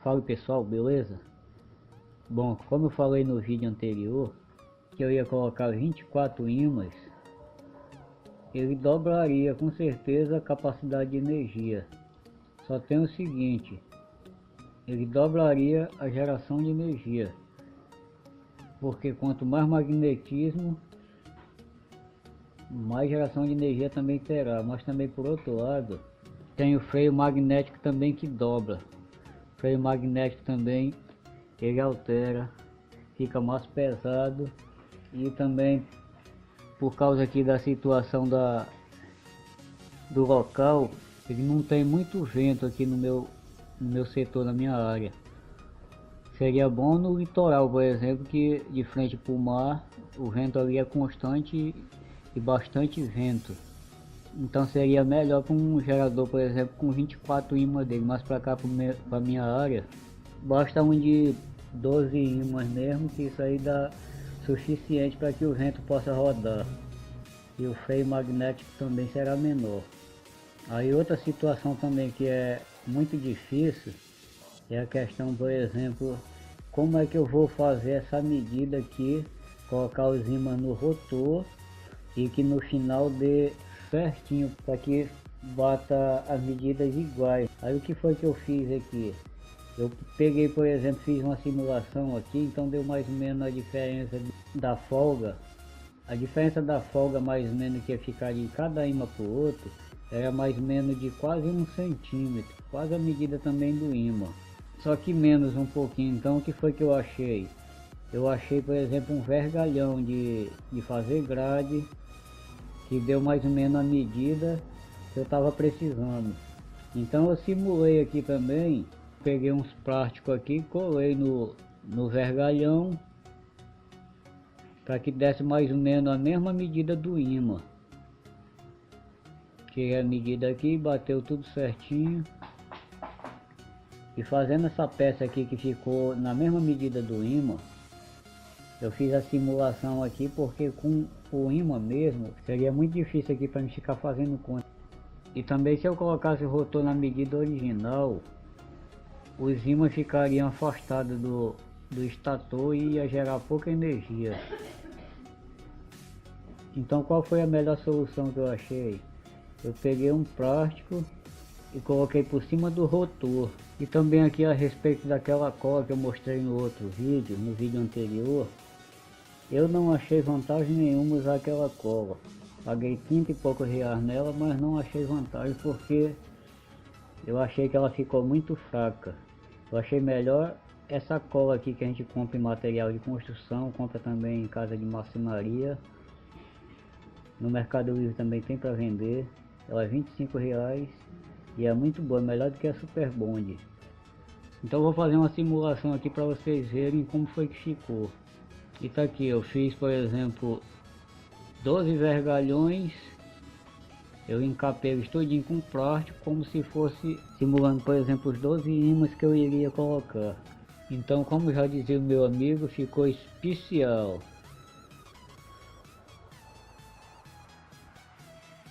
Fala pessoal, beleza? Bom, como eu falei no vídeo anterior que eu ia colocar 24 ímãs, ele dobraria com certeza a capacidade de energia. Só tem o seguinte, ele dobraria a geração de energia, porque quanto mais magnetismo, mais geração de energia também terá. Mas também, por outro lado, tem o freio magnético também que dobra. O freio magnético também ele altera, fica mais pesado, e também por causa aqui da situação do local, ele não tem muito vento aqui no meu setor, na minha área. Seria bom no litoral, por exemplo, que de frente para o mar o vento ali é constante e bastante vento. Então seria melhor com um gerador, por exemplo, com 24 ímãs dele. Mas para cá, para minha área, basta um de 12 ímãs mesmo, que isso aí dá suficiente para que o vento possa rodar. E o freio magnético também será menor. Aí outra situação também que é muito difícil é a questão, por exemplo, como é que eu vou fazer essa medida aqui, colocar os ímãs no rotor e que no final dê certinho para que bata as medidas iguais. Aí o que foi que eu fiz aqui? Eu peguei, por exemplo, fiz uma simulação aqui, então deu mais ou menos a diferença da folga. A diferença da folga mais ou menos que ia ficar de cada ímã para o outro era mais ou menos de quase 1 centímetro, quase a medida também do ímã, só que menos um pouquinho. Então o que foi que eu achei? Eu achei, por exemplo, um vergalhão de fazer grade, que deu mais ou menos a medida que eu estava precisando. Então eu simulei aqui também, peguei uns plásticos aqui, colei no vergalhão, para que desse mais ou menos a mesma medida do ímã. Tirei a medida aqui, bateu tudo certinho. E fazendo essa peça aqui que ficou na mesma medida do ímã, eu fiz a simulação aqui, porque com o ímã mesmo seria muito difícil aqui para mim ficar fazendo conta. E também, se eu colocasse o rotor na medida original, os ímãs ficariam afastados do estator e ia gerar pouca energia. Então qual foi a melhor solução que eu achei? Eu peguei um plástico e coloquei por cima do rotor. E também aqui a respeito daquela cola que eu mostrei no outro vídeo, no vídeo anterior, eu não achei vantagem nenhuma usar aquela cola. Paguei 30 e poucos reais nela, mas não achei vantagem, porque eu achei que ela ficou muito fraca. Eu achei melhor essa cola aqui que a gente compra em material de construção, compra também em casa de marcenaria. No Mercado Livre também tem para vender. Ela é 25 reais e é muito boa, melhor do que a Super Bond. Então vou fazer uma simulação aqui para vocês verem como foi que ficou. E tá aqui, eu fiz, por exemplo, 12 vergalhões. Eu encapei eles todinho com plástico, como se fosse simulando, por exemplo, os 12 ímãs que eu iria colocar. Então, como já dizia o meu amigo, ficou especial.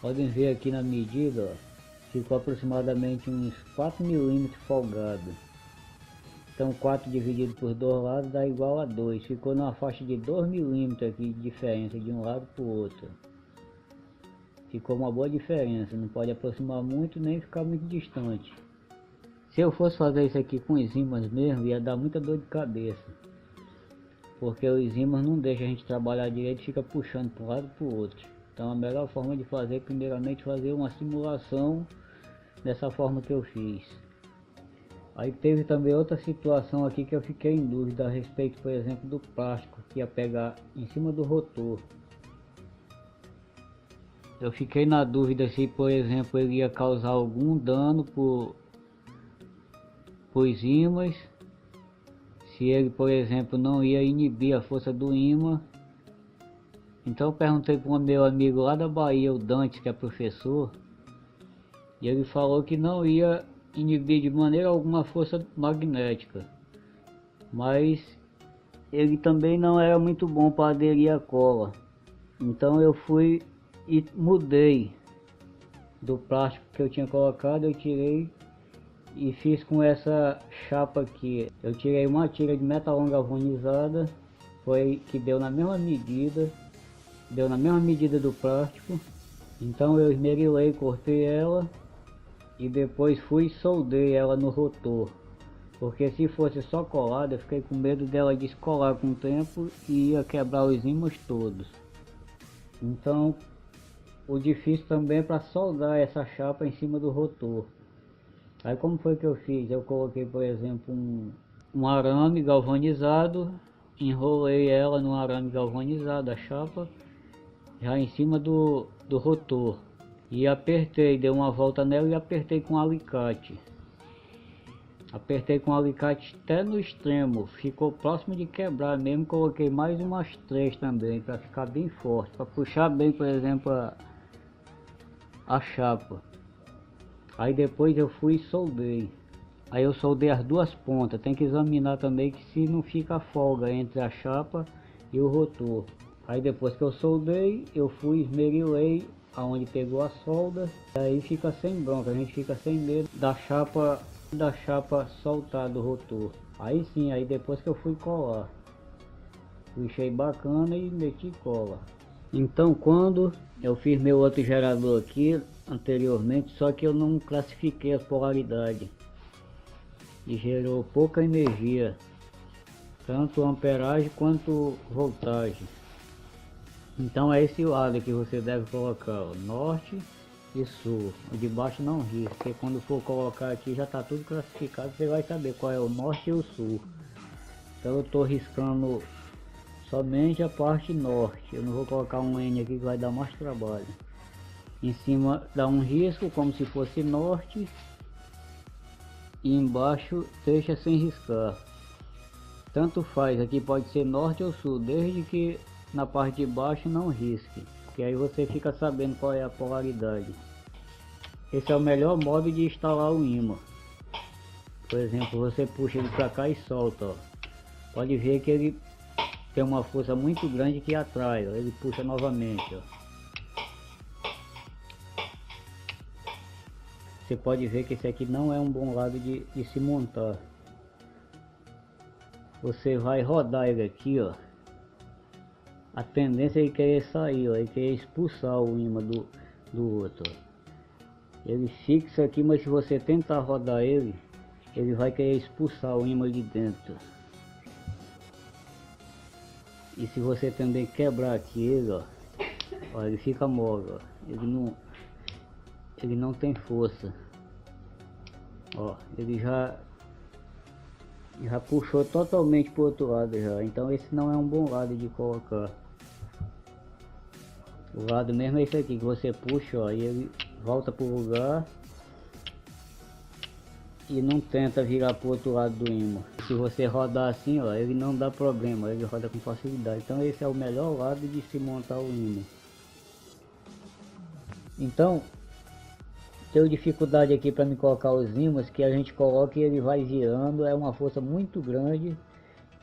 Podem ver aqui na medida, ó, ficou aproximadamente uns 4 milímetros folgado. Então 4 dividido por dois lados dá igual a 2. Ficou numa faixa de 2 milímetros aqui de diferença de um lado para o outro. Ficou uma boa diferença, não pode aproximar muito nem ficar muito distante. Se eu fosse fazer isso aqui com os ímãs mesmo, ia dar muita dor de cabeça, porque os ímãs não deixam a gente trabalhar direito e fica puxando para um lado e para o outro. Então a melhor forma de fazer, primeiramente, fazer uma simulação dessa forma que eu fiz. Aí teve também outra situação aqui que eu fiquei em dúvida a respeito, por exemplo, do plástico que ia pegar em cima do rotor. Eu fiquei na dúvida se, por exemplo, ele ia causar algum dano pros ímãs, se ele, por exemplo, não ia inibir a força do ímã. Então eu perguntei para um meu amigo lá da Bahia, o Dante, que é professor, e ele falou que não ia inibir de maneira alguma a força magnética, mas ele também não era muito bom para aderir à cola. Então eu fui e mudei do plástico que eu tinha colocado, eu tirei e fiz com essa chapa aqui. Eu tirei uma tira de metalon galvanizada, foi que deu na mesma medida, do plástico. Então eu esmerilhei, cortei ela e depois fui e soldei ela no rotor, porque se fosse só colada eu fiquei com medo dela descolar com o tempo e ia quebrar os ímãs todos. Então o difícil também é para soldar essa chapa em cima do rotor. Aí como foi que eu fiz? Eu coloquei, por exemplo, um arame galvanizado, enrolei ela no arame galvanizado, a chapa, já em cima do rotor. E apertei, dei uma volta nela e apertei com alicate. Apertei com alicate até no extremo, ficou próximo de quebrar mesmo. Coloquei mais umas 3 também, para ficar bem forte, para puxar bem, por exemplo, a chapa. Aí depois eu fui e soldei. Aí eu soldei as duas pontas. Tem que examinar também que se não fica folga entre a chapa e o rotor. Aí depois que eu soldei, eu fui esmerilhei aonde pegou a solda. Aí fica sem bronca, a gente fica sem medo da chapa soltar do rotor. Aí sim, aí depois que eu fui colar, puxei bacana e meti cola. Então quando eu fiz meu outro gerador aqui anteriormente, só que eu não classifiquei as polaridades e gerou pouca energia, tanto amperagem quanto voltagem. Então é esse lado que você deve colocar, ó, norte e sul. O de baixo não risca, porque quando for colocar aqui já está tudo classificado, você vai saber qual é o norte e o sul. Então eu estou riscando somente a parte norte, eu não vou colocar um N aqui que vai dar mais trabalho. Em cima dá um risco como se fosse norte e embaixo deixa sem riscar. Tanto faz, aqui pode ser norte ou sul, desde que na parte de baixo não risque, que aí você fica sabendo qual é a polaridade. Esse é o melhor modo de instalar o ímã. Por exemplo, você puxa ele para cá e solta, ó. Pode ver que ele tem uma força muito grande que atrai, ó. Ele puxa novamente, ó. Você pode ver que esse aqui não é um bom lado de se montar. Você vai rodar ele aqui, ó. A tendência é ele querer sair, ó, ele querer expulsar o ímã do outro. Ele fixa aqui, mas se você tentar rodar ele vai querer expulsar o ímã de dentro. E se você também quebrar aqui ele, ó, ele fica mole, ó. Ele não tem força. Ó, ele já puxou totalmente pro outro lado já. Então esse não é um bom lado de colocar. O lado mesmo é esse aqui que você puxa, ó, e ele volta pro lugar e não tenta virar pro outro lado do ímã. Se você rodar assim, ó, ele não dá problema, ele roda com facilidade. Então esse é o melhor lado de se montar o ímã. Então tenho dificuldade aqui para me colocar os ímãs, que a gente coloca e ele vai virando, é uma força muito grande.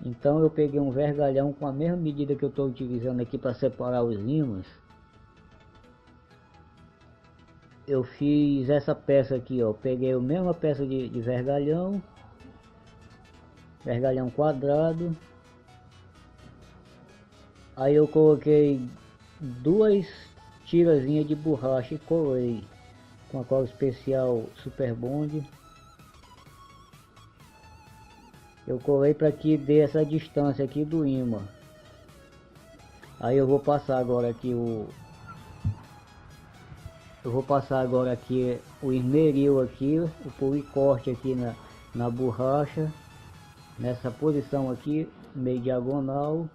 Então eu peguei um vergalhão com a mesma medida que eu estou utilizando aqui para separar os ímãs. Eu fiz essa peça aqui, ó, peguei a mesma peça de vergalhão quadrado. Aí eu coloquei 2 tirazinhas de borracha e colei com a cola especial Super Bond. Eu colei para que dê essa distância aqui do ímã. Aí eu vou passar agora aqui o esmeril aqui, o policorte aqui na borracha, nessa posição aqui, meio diagonal.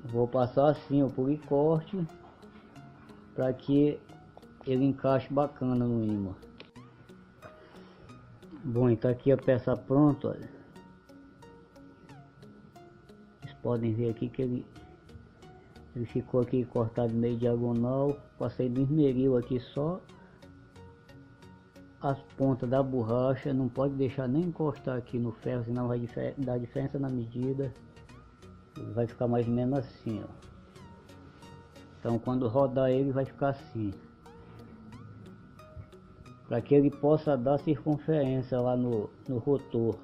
Vou passar assim o policorte para que ele encaixe bacana no ímã. Bom, então aqui a peça pronta, olha. Vocês podem ver aqui que ele ficou aqui cortado meio diagonal. Passei do esmeril aqui só as pontas da borracha, não pode deixar nem encostar aqui no ferro, senão vai dar diferença na medida. Ele vai ficar mais ou menos assim, ó. Então quando rodar ele vai ficar assim. para que ele possa dar circunferência lá no rotor.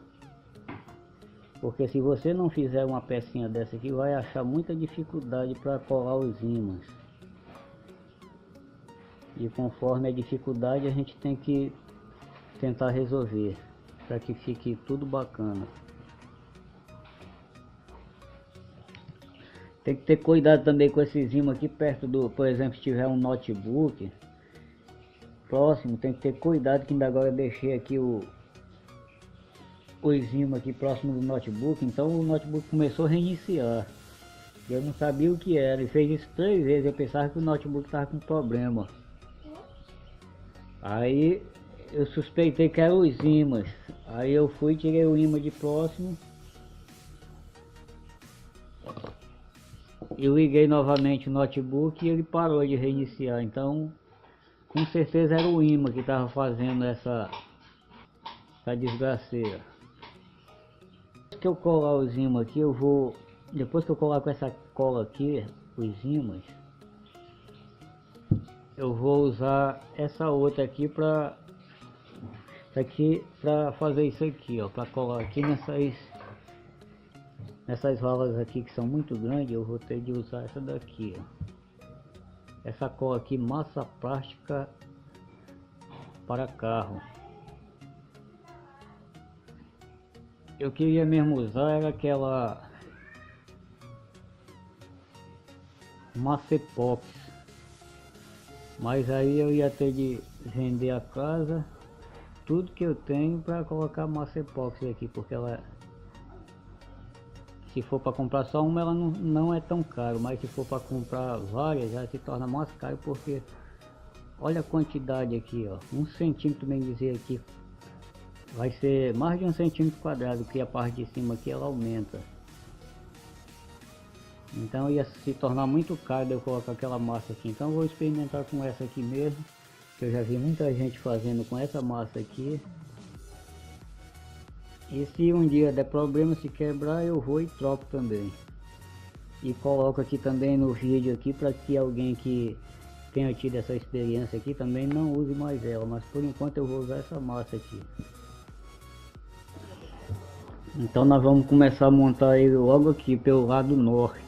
Porque se você não fizer uma pecinha dessa aqui, vai achar muita dificuldade para colar os ímãs. E conforme a dificuldade a gente tem que tentar resolver, para que fique tudo bacana. Tem que ter cuidado também com esses ímãs aqui perto do, por exemplo, se tiver um notebook próximo, tem que ter cuidado, que ainda agora eu deixei aqui os ímãs aqui próximo do notebook, então o notebook começou a reiniciar. Eu não sabia o que era, ele fez isso 3 vezes, eu pensava que o notebook estava com problema. Aí eu suspeitei que eram os ímãs, aí eu fui, tirei o ímã de próximo e liguei novamente o notebook e ele parou de reiniciar. Então com certeza era o ímã que estava fazendo essa desgraceira. Depois que eu colar os ímãs aqui, depois que eu colar com essa cola aqui os ímãs, eu vou usar essa outra aqui para fazer isso aqui, ó, para colar aqui nessas valas aqui que são muito grandes. Eu vou ter de usar essa daqui, ó. Essa cola aqui, massa plástica para carro. Eu queria mesmo usar era aquela massa epox, mas aí eu ia ter de vender a casa, tudo que eu tenho, para colocar massa epóxi aqui, porque ela, se for para comprar só uma, ela não é tão caro, mas se for para comprar várias, já se torna mais caro, porque olha a quantidade aqui, ó, 1 centímetro, bem dizer aqui, vai ser mais de 1 centímetro quadrado, que a parte de cima aqui ela aumenta. Então ia se tornar muito caro eu colocar aquela massa aqui. Então eu vou experimentar com essa aqui mesmo, que eu já vi muita gente fazendo com essa massa aqui. E se um dia der problema, se quebrar, eu vou e troco também. E coloco aqui também no vídeo aqui, para que alguém que tenha tido essa experiência aqui também não use mais ela. Mas por enquanto eu vou usar essa massa aqui. Então nós vamos começar a montar ele logo aqui pelo lado norte.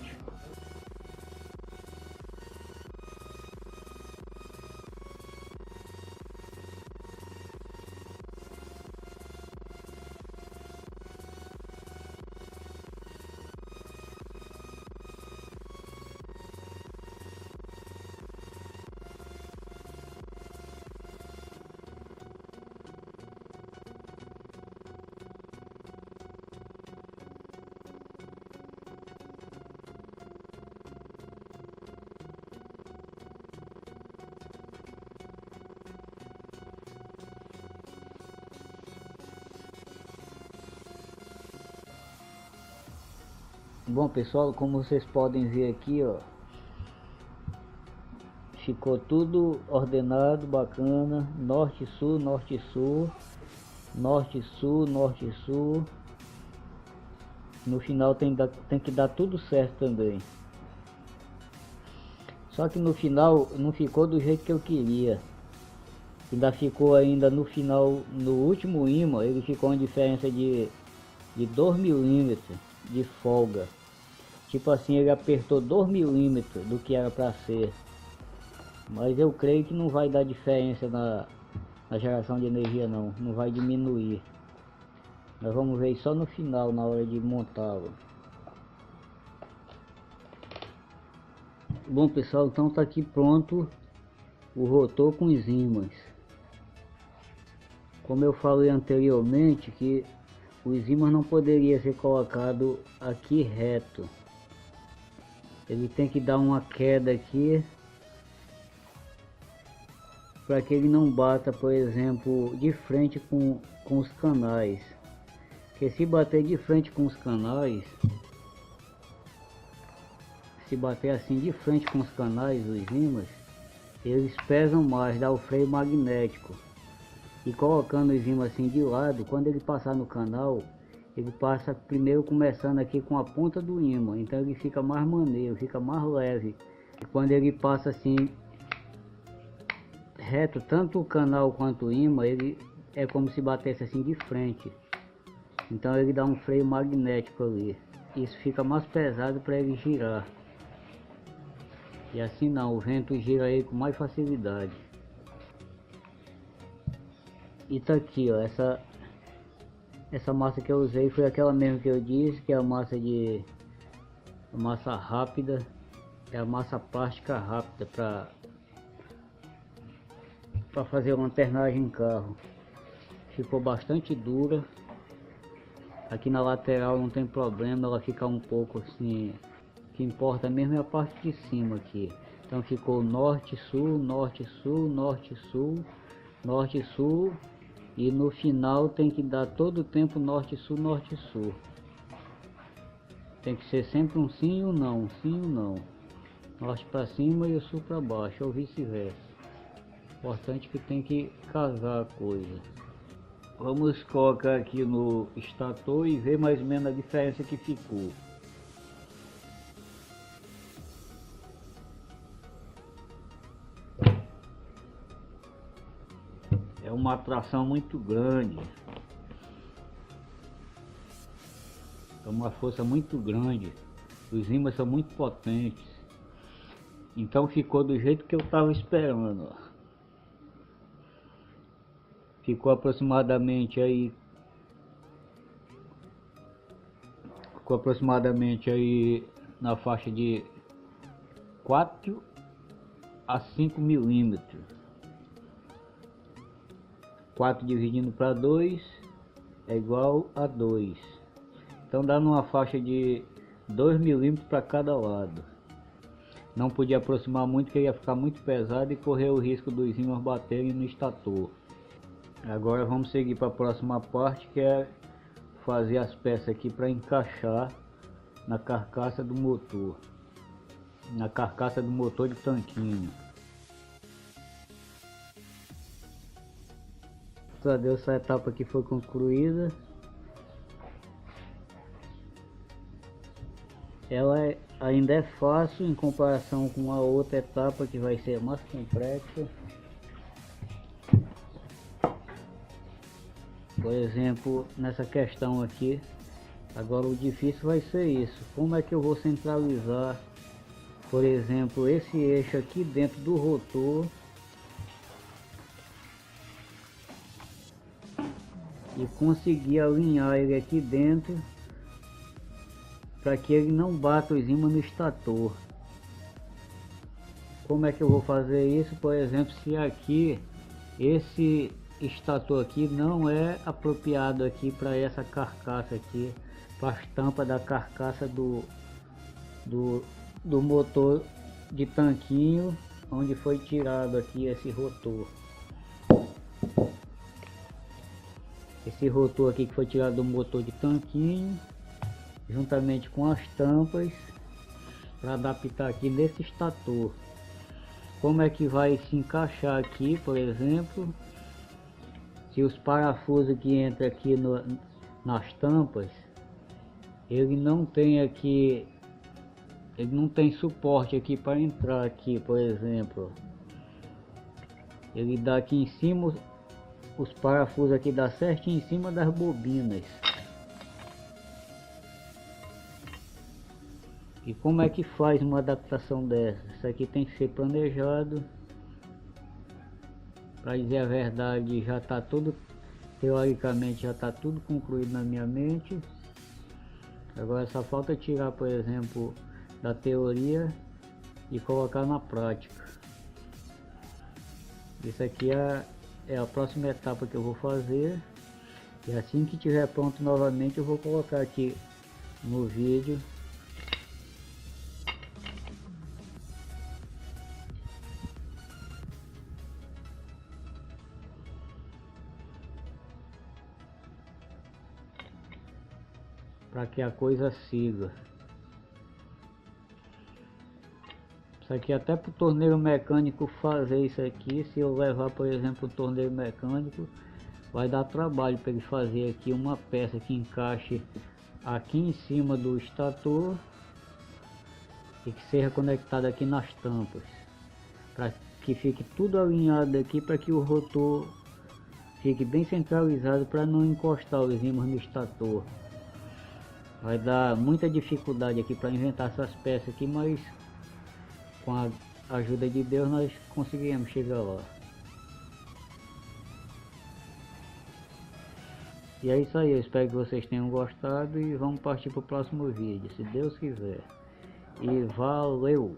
Bom pessoal, como vocês podem ver aqui, ó, ficou tudo ordenado, bacana, norte, sul, norte, sul, norte, sul, norte, sul. No final tem que dar tudo certo também. Só que no final não ficou do jeito que eu queria. Ainda ficou ainda no final, no último ímã, ele ficou uma diferença de 2 milímetros de folga. Tipo assim, ele apertou 2 milímetros do que era para ser. Mas eu creio que não vai dar diferença na geração de energia não. Não vai diminuir. Nós vamos ver só no final, na hora de montá-lo. Bom pessoal, então tá aqui pronto o rotor com os ímãs. Como eu falei anteriormente, que os ímãs não poderia ser colocado aqui reto. Ele tem que dar uma queda aqui, para que ele não bata, por exemplo, de frente com os canais. Porque se bater de frente com os canais, se bater assim de frente com os canais, os ímãs, eles pesam mais, dá o freio magnético. E colocando os ímãs assim de lado, quando ele passar no canal, ele passa primeiro começando aqui com a ponta do ímã, então ele fica mais maneiro, fica mais leve. E quando ele passa assim reto, tanto o canal quanto o ímã, ele é como se batesse assim de frente. Então ele dá um freio magnético ali. Isso fica mais pesado para ele girar. E assim não, o vento gira ele com mais facilidade. E tá aqui, ó, essa massa que eu usei foi aquela mesmo que eu disse, que é a massa rápida, é a massa plástica rápida para fazer uma lanternagem em carro. Ficou bastante dura. Aqui na lateral não tem problema, ela fica um pouco assim. O que importa mesmo é a parte de cima aqui. Então ficou norte, sul, norte, sul, norte, sul, norte, sul. E no final tem que dar todo o tempo norte, sul, norte, sul. Tem que ser sempre um sim e um não, sim e um não. Norte para cima e o sul para baixo, ou vice-versa. Importante que tem que casar a coisa. Vamos colocar aqui no estator e ver mais ou menos a diferença que ficou. É uma atração muito grande. É uma força muito grande. Os ímãs são muito potentes. Então ficou do jeito que eu estava esperando. Ó. Ficou aproximadamente aí na faixa de 4 a 5 milímetros. 4 dividindo para 2 é igual a 2. Então dá numa faixa de 2 milímetros para cada lado. Não podia aproximar muito, que ia ficar muito pesado e correr o risco dos ímãs baterem no estator. Agora vamos seguir para a próxima parte, que é fazer as peças aqui para encaixar na carcaça do motor. Na carcaça do motor de tanquinho. Essa etapa aqui foi concluída. Ela ainda é fácil em comparação com a outra etapa, que vai ser mais complexa. Por exemplo, nessa questão aqui, agora o difícil vai ser isso. Como é que eu vou centralizar, por exemplo, esse eixo aqui dentro do rotor e conseguir alinhar ele aqui dentro para que ele não bata os ímãs no estator. Como é que eu vou fazer isso? Por exemplo, se aqui esse estator aqui não é apropriado aqui para essa carcaça aqui, para as tampas da carcaça do motor de tanquinho, onde foi tirado aqui esse rotor. Esse rotor aqui que foi tirado do motor de tanquinho, juntamente com as tampas, para adaptar aqui nesse estator. Como é que vai se encaixar aqui, por exemplo, se os parafusos que entram aqui nas tampas, ele não tem aqui, ele não tem suporte aqui para entrar aqui, por exemplo. Ele dá aqui em cima, os parafusos aqui dá certinho em cima das bobinas. E como é que faz uma adaptação dessa? Isso aqui tem que ser planejado. Para dizer a verdade, já está tudo, teoricamente já está tudo concluído na minha mente. Agora só falta tirar, por exemplo, da teoria e colocar na prática. Isso aqui é a próxima etapa que eu vou fazer. E assim que estiver pronto novamente, eu vou colocar aqui no vídeo. Para que a coisa siga. Isso aqui até para o torneiro mecânico fazer isso aqui, se eu levar, por exemplo, o torneiro mecânico, vai dar trabalho para ele fazer aqui uma peça que encaixe aqui em cima do estator e que seja conectada aqui nas tampas, para que fique tudo alinhado aqui para que o rotor fique bem centralizado para não encostar os ímãs no estator. Vai dar muita dificuldade aqui para inventar essas peças aqui, mas com a ajuda de Deus nós conseguimos chegar lá. E é isso aí, eu espero que vocês tenham gostado e vamos partir para o próximo vídeo, se Deus quiser. E valeu!